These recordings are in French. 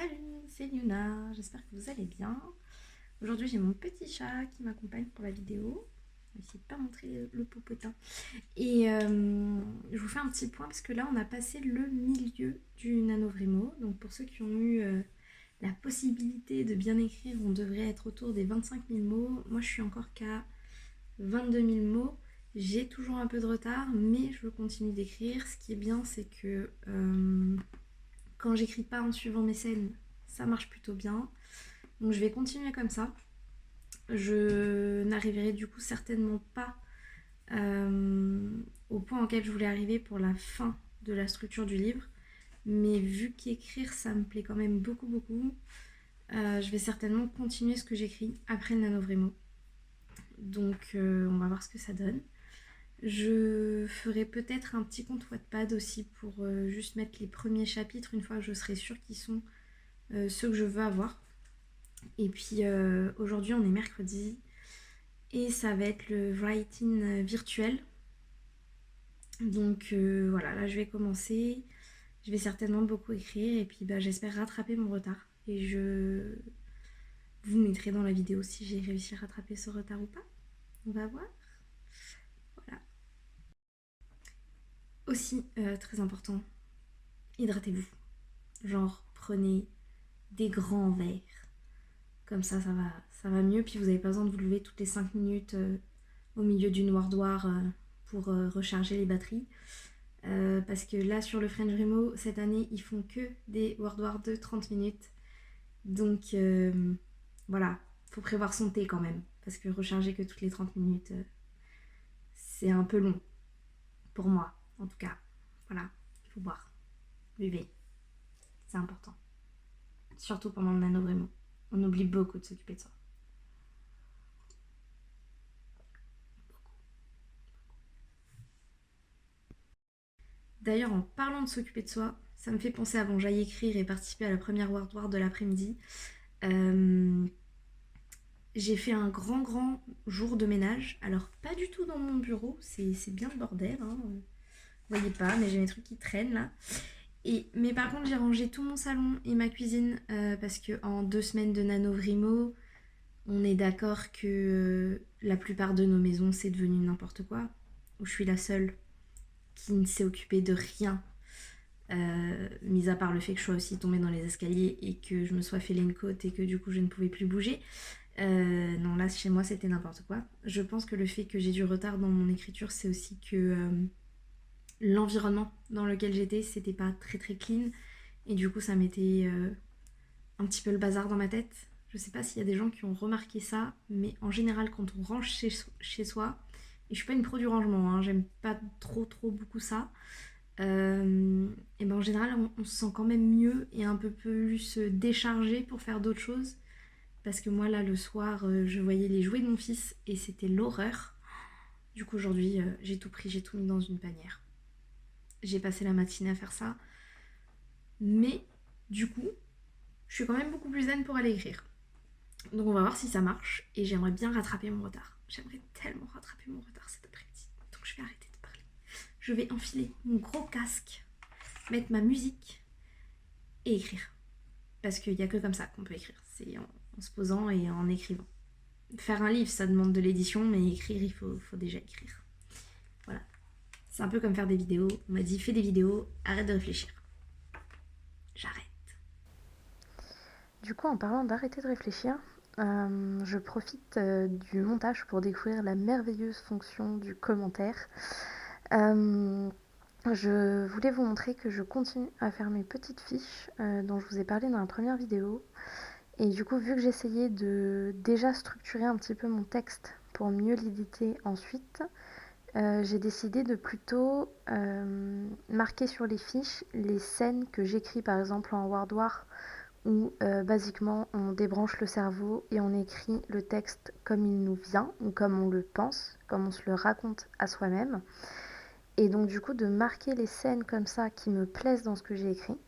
Salut, c'est Luna, j'espère que vous allez bien. Aujourd'hui j'ai mon petit chat qui m'accompagne pour la vidéo. Je vais essayer de pas montrer le popotin. Et je vous fais un petit point parce que là on a passé le milieu du NaNoWriMo. Donc pour ceux qui ont eu la possibilité de bien écrire, on devrait être autour des 25 000 mots. Moi je suis encore qu'à 22 000 mots. J'ai toujours un peu de retard, mais je continue d'écrire. Ce qui est bien, c'est que quand j'écris pas en suivant mes scènes, ça marche plutôt bien. Donc je vais continuer comme ça. Je n'arriverai du coup certainement pas au point auquel je voulais arriver pour la fin de la structure du livre. Mais vu qu'écrire ça me plaît quand même beaucoup, je vais certainement continuer ce que j'écris après le NaNoWriMo. Donc on va voir ce que ça donne. Je ferai peut-être un petit compte Wattpad aussi pour juste mettre les premiers chapitres une fois que je serai sûre qu'ils sont ceux que je veux avoir. Et puis aujourd'hui on est mercredi et ça va être le writing virtuel. Donc voilà, là je vais commencer. Je vais certainement beaucoup écrire et puis j'espère rattraper mon retard. Et je vous mettrai dans la vidéo si j'ai réussi à rattraper ce retard ou pas. On va voir. Voilà. Aussi, très important, hydratez-vous. Genre, prenez des grands verres. Comme ça va mieux. Puis vous n'avez pas besoin de vous lever toutes les 5 minutes au milieu du noir pour recharger les batteries. Parce que là, sur le French Remo, cette année, ils font que des War de 30 minutes. Donc, voilà, faut prévoir son thé quand même. Parce que recharger que toutes les 30 minutes, c'est un peu long. Pour moi, en tout cas. Voilà, il faut boire. Buvez. C'est important. Surtout pendant le NaNoWriMo. On oublie beaucoup de s'occuper de soi. D'ailleurs, en parlant de s'occuper de soi, ça me fait penser avant que j'aille écrire et participer à la première War de l'après-midi. J'ai fait un grand jour de ménage. Alors, pas du tout dans mon bureau, c'est bien le bordel. Hein. Vous voyez pas, mais j'ai mes trucs qui traînent là. Mais par contre, j'ai rangé tout mon salon et ma cuisine parce que en 2 semaines de NaNoWriMo, on est d'accord que la plupart de nos maisons, c'est devenu n'importe quoi. Où je suis la seule qui ne s'est occupée de rien. Mis à part le fait que je sois aussi tombée dans les escaliers et que je me sois fait une côte et que du coup je ne pouvais plus bouger. Non, là chez moi c'était n'importe quoi. Je pense que le fait que j'ai du retard dans mon écriture, c'est aussi que l'environnement dans lequel j'étais, c'était pas très clean. Et du coup ça mettait un petit peu le bazar dans ma tête. Je sais pas s'il y a des gens qui ont remarqué ça, mais en général quand on range chez soi, et je suis pas une pro du rangement, hein, j'aime pas trop beaucoup ça, et en général on se sent quand même mieux et un peu plus déchargé pour faire d'autres choses. Parce que moi là le soir je voyais les jouets de mon fils et c'était l'horreur. Du coup aujourd'hui j'ai tout pris, j'ai tout mis dans une panière. J'ai passé la matinée à faire ça. Mais du coup je suis quand même beaucoup plus zen pour aller écrire. Donc on va voir si ça marche et j'aimerais bien rattraper mon retard. J'aimerais tellement rattraper mon retard cet après-midi. Donc je vais arrêter de parler. Je vais enfiler mon gros casque, mettre ma musique et écrire. Parce qu'il n'y a que comme ça qu'on peut écrire. C'est en se posant et en écrivant. Faire un livre, ça demande de l'édition, mais écrire, il faut déjà écrire. Voilà. C'est un peu comme faire des vidéos. On m'a dit, fais des vidéos, arrête de réfléchir. J'arrête. Du coup, en parlant d'arrêter de réfléchir, je profite du montage pour découvrir la merveilleuse fonction du commentaire. Euh, je voulais vous montrer que je continue à faire mes petites fiches dont je vous ai parlé dans la première vidéo. Et du coup, vu que j'essayais de déjà structurer un petit peu mon texte pour mieux l'éditer ensuite, j'ai décidé de plutôt marquer sur les fiches les scènes que j'écris par exemple en War où basiquement on débranche le cerveau et on écrit le texte comme il nous vient ou comme on le pense, comme on se le raconte à soi-même. Et donc du coup de marquer les scènes comme ça qui me plaisent dans ce que j'ai écrit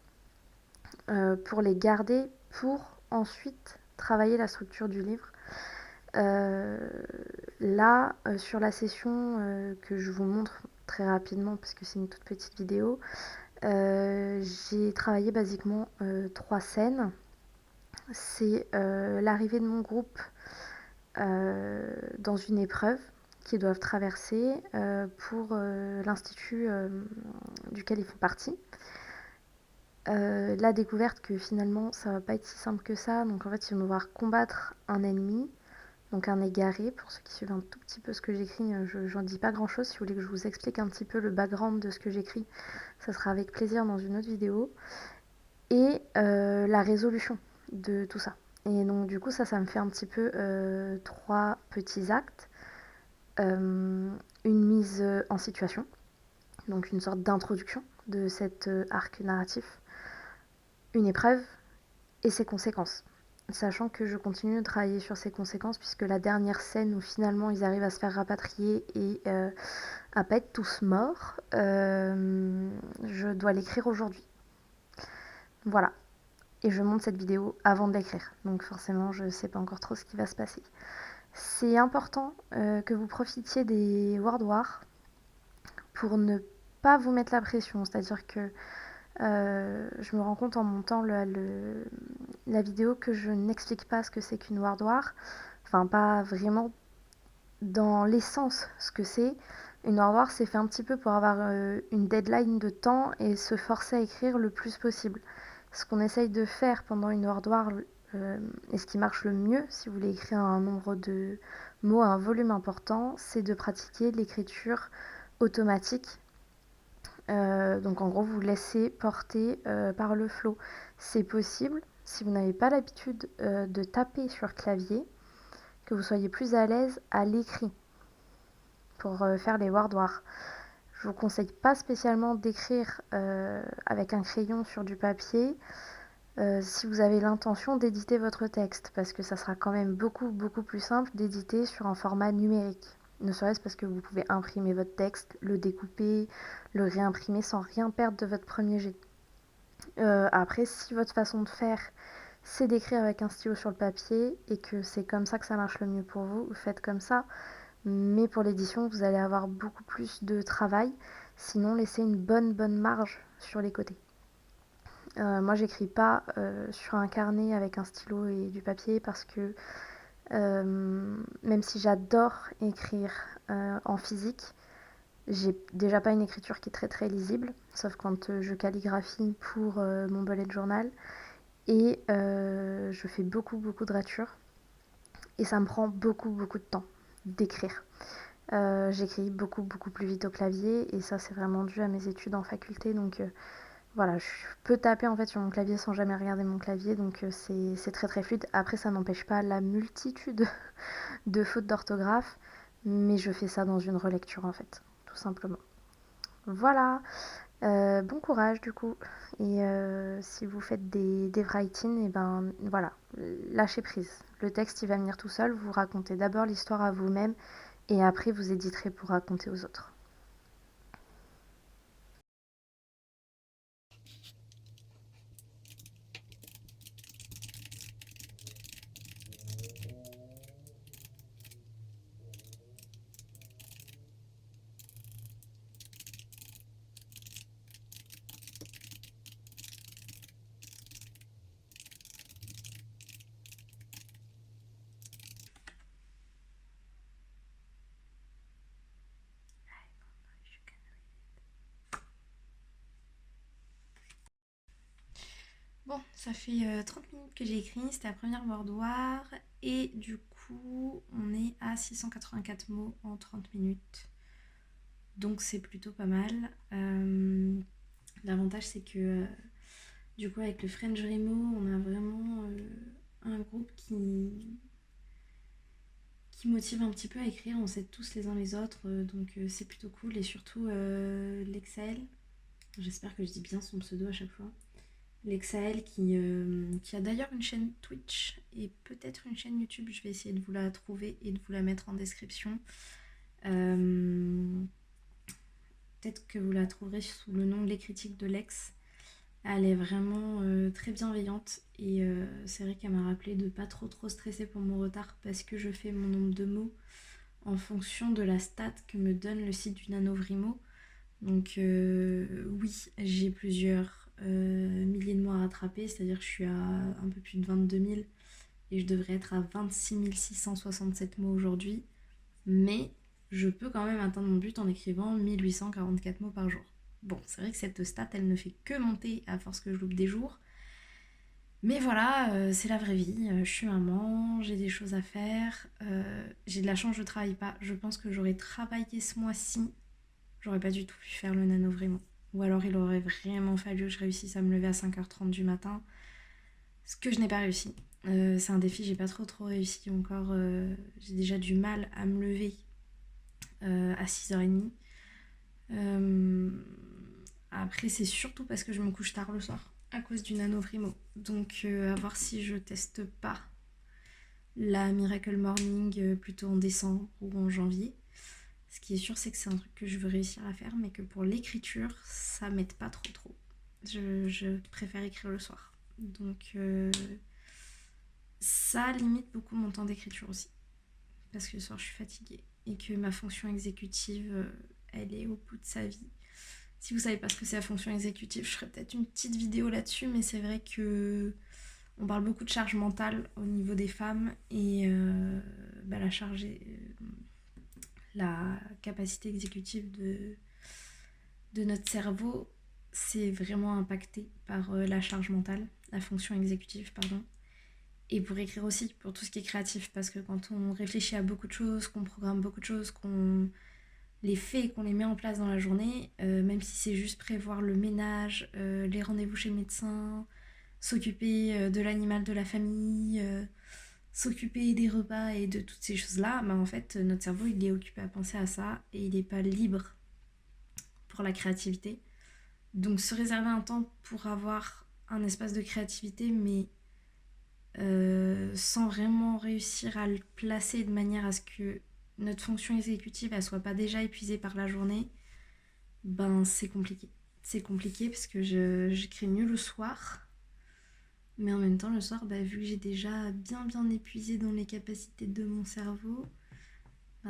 pour les garder pour ensuite travailler la structure du livre. Euh, Là, sur la session que je vous montre très rapidement parce que c'est une toute petite vidéo, j'ai travaillé basiquement 3 scènes. c'est l'arrivée de mon groupe dans une épreuve qu'ils doivent traverser pour l'institut duquel ils font partie. La découverte que finalement ça va pas être si simple que ça, donc en fait ils vont devoir combattre un ennemi, donc un égaré, pour ceux qui suivent un tout petit peu ce que j'écris, j'en dis pas grand chose, si vous voulez que je vous explique un petit peu le background de ce que j'écris, ça sera avec plaisir dans une autre vidéo, et la résolution de tout ça. Et donc du coup ça me fait un petit peu trois petits actes. Une mise en situation, donc une sorte d'introduction de cet arc narratif, une épreuve et ses conséquences. Sachant que je continue de travailler sur ces conséquences puisque la dernière scène où finalement ils arrivent à se faire rapatrier et à pas être tous morts, je dois l'écrire aujourd'hui. Voilà. Et je monte cette vidéo avant de l'écrire. Donc forcément je sais pas encore trop ce qui va se passer. C'est important que vous profitiez des World Wars pour ne pas vous mettre la pression. C'est-à-dire que je me rends compte en montant la vidéo que je n'explique pas ce que c'est qu'une World War. Enfin, pas vraiment dans l'essence ce que c'est. Une World War, c'est fait un petit peu pour avoir une deadline de temps et se forcer à écrire le plus possible. Ce qu'on essaye de faire pendant une World War, et ce qui marche le mieux, si vous voulez écrire un nombre de mots, un volume important, c'est de pratiquer l'écriture automatique. Donc en gros, vous laissez porter par le flow. C'est possible, si vous n'avez pas l'habitude de taper sur clavier, que vous soyez plus à l'aise à l'écrit pour faire les World Wars. Je vous conseille pas spécialement d'écrire avec un crayon sur du papier si vous avez l'intention d'éditer votre texte, parce que ça sera quand même beaucoup plus simple d'éditer sur un format numérique. Ne serait-ce parce que vous pouvez imprimer votre texte, le découper, le réimprimer sans rien perdre de votre premier jet. Après, si votre façon de faire, c'est d'écrire avec un stylo sur le papier et que c'est comme ça que ça marche le mieux pour vous, vous faites comme ça. Mais pour l'édition, vous allez avoir beaucoup plus de travail. Sinon, laissez une bonne marge sur les côtés. Moi, j'écris pas sur un carnet avec un stylo et du papier parce que même si j'adore écrire en physique, j'ai déjà pas une écriture qui est très lisible, sauf quand je calligraphie pour mon bullet journal. Et je fais beaucoup de ratures. Et ça me prend beaucoup de temps d'écrire. J'écris beaucoup plus vite au clavier et ça c'est vraiment dû à mes études en faculté. Donc voilà, je peux taper en fait sur mon clavier sans jamais regarder mon clavier, donc c'est très fluide. Après ça n'empêche pas la multitude de fautes d'orthographe, mais je fais ça dans une relecture en fait, tout simplement. Voilà, bon courage du coup. Et si vous faites des writing, et ben voilà, lâchez prise. Le texte il va venir tout seul, vous racontez d'abord l'histoire à vous-même et après vous éditerez pour raconter aux autres. Bon, ça fait 30 minutes que j'ai écrit, c'était la première World War et du coup on est à 684 mots en 30 minutes. Donc c'est plutôt pas mal. L'avantage c'est que du coup avec le French Remo on a vraiment un groupe qui motive un petit peu à écrire, on s'aide tous les uns les autres, donc c'est plutôt cool et surtout l'Exael, j'espère que je dis bien son pseudo à chaque fois. L'Exael qui a d'ailleurs une chaîne Twitch et peut-être une chaîne YouTube. Je vais essayer de vous la trouver et de vous la mettre en description. Peut-être que vous la trouverez sous le nom Les Critiques de Lex. Elle est vraiment très bienveillante et c'est vrai qu'elle m'a rappelé de pas trop stresser pour mon retard parce que je fais mon nombre de mots en fonction de la stat que me donne le site du NaNoWriMo. Donc oui, j'ai plusieurs milliers de mots à rattraper, c'est-à-dire que je suis à un peu plus de 22 000 et je devrais être à 26 667 mots aujourd'hui. Mais je peux quand même atteindre mon but en écrivant 1844 mots par jour. Bon, c'est vrai que cette stat, elle ne fait que monter à force que je loupe des jours. Mais voilà, c'est la vraie vie. Je suis maman, j'ai des choses à faire. J'ai de la chance, je travaille pas. Je pense que j'aurais travaillé ce mois-ci. J'aurais pas du tout pu faire le nano vraiment. Ou alors il aurait vraiment fallu que je réussisse à me lever à 5h30 du matin. Ce que je n'ai pas réussi. C'est un défi, j'ai pas trop réussi encore. J'ai déjà du mal à me lever à 6h30. Après, c'est surtout parce que je me couche tard le soir à cause du nanovrimo. Donc, à voir si je teste pas la Miracle Morning plutôt en décembre ou en janvier. Ce qui est sûr, c'est que c'est un truc que je veux réussir à faire, mais que pour l'écriture, ça m'aide pas trop. Je préfère écrire le soir. Donc, ça limite beaucoup mon temps d'écriture aussi. Parce que le soir, je suis fatiguée. Et que ma fonction exécutive, elle est au bout de sa vie. Si vous savez pas ce que c'est la fonction exécutive, je ferai peut-être une petite vidéo là-dessus, mais c'est vrai que on parle beaucoup de charge mentale au niveau des femmes et la charge, la capacité exécutive de notre cerveau, c'est vraiment impacté par la charge mentale, la fonction exécutive, pardon. Et pour écrire aussi, pour tout ce qui est créatif, parce que quand on réfléchit à beaucoup de choses, qu'on programme beaucoup de choses, qu'on les fait et qu'on les met en place dans la journée, même si c'est juste prévoir le ménage, les rendez-vous chez le médecin, s'occuper de l'animal de la famille, s'occuper des repas et de toutes ces choses-là, en fait, notre cerveau, il est occupé à penser à ça et il n'est pas libre pour la créativité. Donc se réserver un temps pour avoir un espace de créativité, mais sans vraiment réussir à le placer de manière à ce que notre fonction exécutive elle soit pas déjà épuisée par la journée, c'est compliqué. C'est compliqué parce que j'écris mieux le soir, mais en même temps le soir, vu que j'ai déjà bien épuisé dans les capacités de mon cerveau,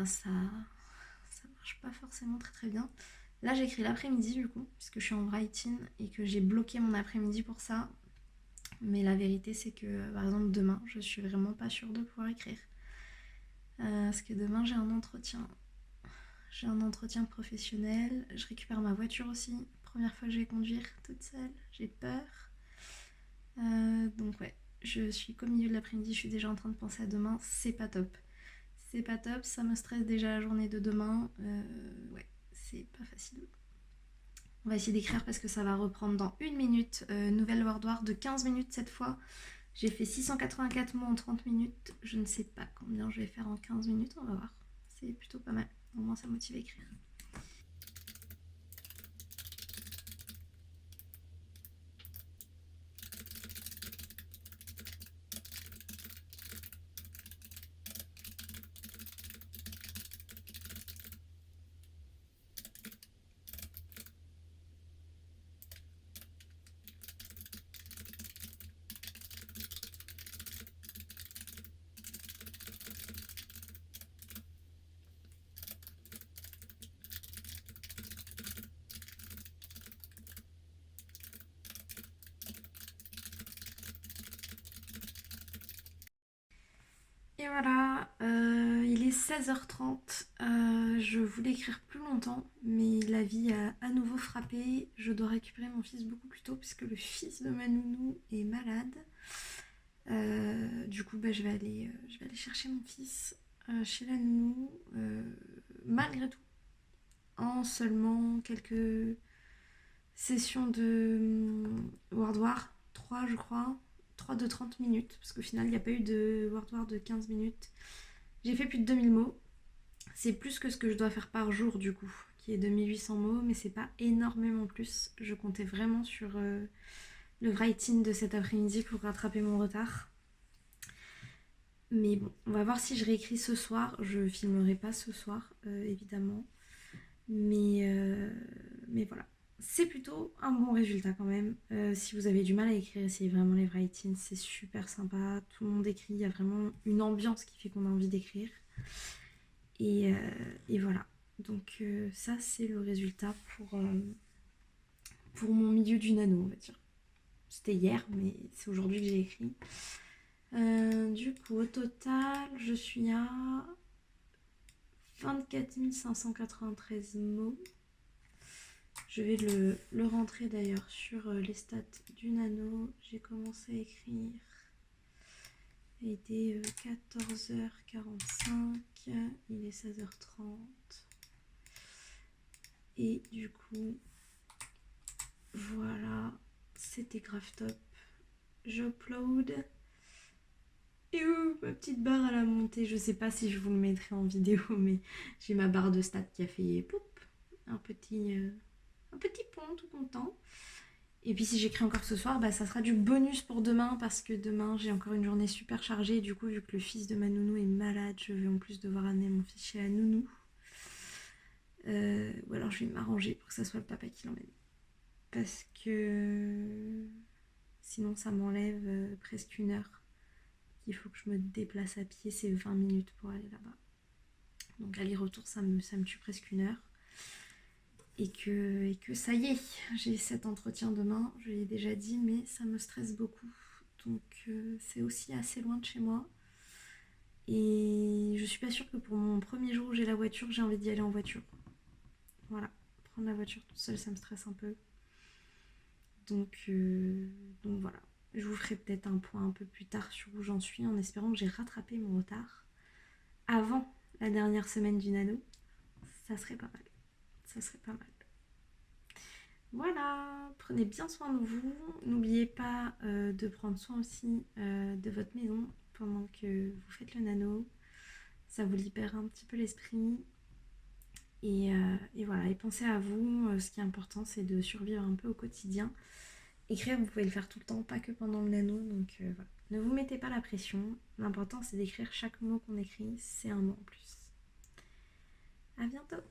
ça marche pas forcément très bien. Là j'écris l'après-midi du coup, puisque je suis en writing et que j'ai bloqué mon après-midi pour ça. Mais la vérité, c'est que, par exemple, demain, je suis vraiment pas sûre de pouvoir écrire. Parce que demain, j'ai un entretien. J'ai un entretien professionnel. Je récupère ma voiture aussi. Première fois que je vais conduire toute seule. J'ai peur. Donc ouais, je suis qu'au milieu de l'après-midi. Je suis déjà en train de penser à demain. C'est pas top. C'est pas top. Ça me stresse déjà la journée de demain. Ouais, c'est pas facile. On va essayer d'écrire parce que ça va reprendre dans 1 minute. Nouvelle Word de 15 minutes cette fois. J'ai fait 684 mots en 30 minutes. Je ne sais pas combien je vais faire en 15 minutes. On va voir. C'est plutôt pas mal. Au moins ça motive à écrire. Et voilà, il est 16h30. Je voulais écrire plus longtemps, mais la vie a à nouveau frappé. Je dois récupérer mon fils beaucoup plus tôt puisque le fils de ma nounou est malade. Du coup, je vais aller chercher mon fils chez la nounou, malgré tout, en seulement quelques sessions de World War 3, je crois. 3 de 30 minutes, parce qu'au final, il n'y a pas eu de World War de 15 minutes. J'ai fait plus de 2000 mots. C'est plus que ce que je dois faire par jour, du coup, qui est de 1800 mots, mais c'est pas énormément plus. Je comptais vraiment sur le writing de cet après-midi pour rattraper mon retard. Mais bon, on va voir si je réécris ce soir. Je filmerai pas ce soir, évidemment. Mais voilà. C'est plutôt un bon résultat quand même. Si vous avez du mal à écrire, essayez vraiment les writings. C'est super sympa. Tout le monde écrit. Il y a vraiment une ambiance qui fait qu'on a envie d'écrire. Et voilà. Donc ça, c'est le résultat pour mon milieu du nano, on va dire. C'était hier, mais c'est aujourd'hui que j'ai écrit. Du coup, au total, je suis à 24 593 mots. Je vais le rentrer d'ailleurs sur les stats du nano. J'ai commencé à écrire. Il était 14h45. Il est 16h30. Et du coup, voilà, c'était grave top. J'upload. Et ma petite barre à la montée. Je sais pas si je vous le mettrai en vidéo, mais j'ai ma barre de stats qui a fait poup, un petit pont tout content. Et puis si j'écris encore ce soir, ça sera du bonus pour demain parce que demain j'ai encore une journée super chargée. Et du coup, vu que le fils de ma nounou est malade, je vais en plus devoir amener mon fils chez la nounou. Ou alors je vais m'arranger pour que ça soit le papa qui l'emmène. Parce que sinon ça m'enlève presque 1 heure. Il faut que je me déplace à pied, c'est 20 minutes pour aller là-bas. Donc aller-retour, ça me tue presque 1 heure. Et que ça y est, j'ai cet entretien demain, je l'ai déjà dit, mais ça me stresse beaucoup. Donc c'est aussi assez loin de chez moi. Et je suis pas sûre que pour mon premier jour où j'ai la voiture, j'ai envie d'y aller en voiture. Voilà, prendre la voiture toute seule, ça me stresse un peu. Donc voilà. Je vous ferai peut-être un point un peu plus tard sur où j'en suis en espérant que j'ai rattrapé mon retard avant la dernière semaine du nano. Ça serait pas mal. Ça serait pas mal. Voilà, prenez bien soin de vous. N'oubliez pas de prendre soin aussi de votre maison pendant que vous faites le nano. Ça vous libère un petit peu l'esprit. Et voilà, et pensez à vous. Ce qui est important, c'est de survivre un peu au quotidien. Écrire, vous pouvez le faire tout le temps, pas que pendant le nano. Donc voilà, ne vous mettez pas la pression. L'important, c'est d'écrire chaque mot qu'on écrit. C'est un mot en plus. À bientôt.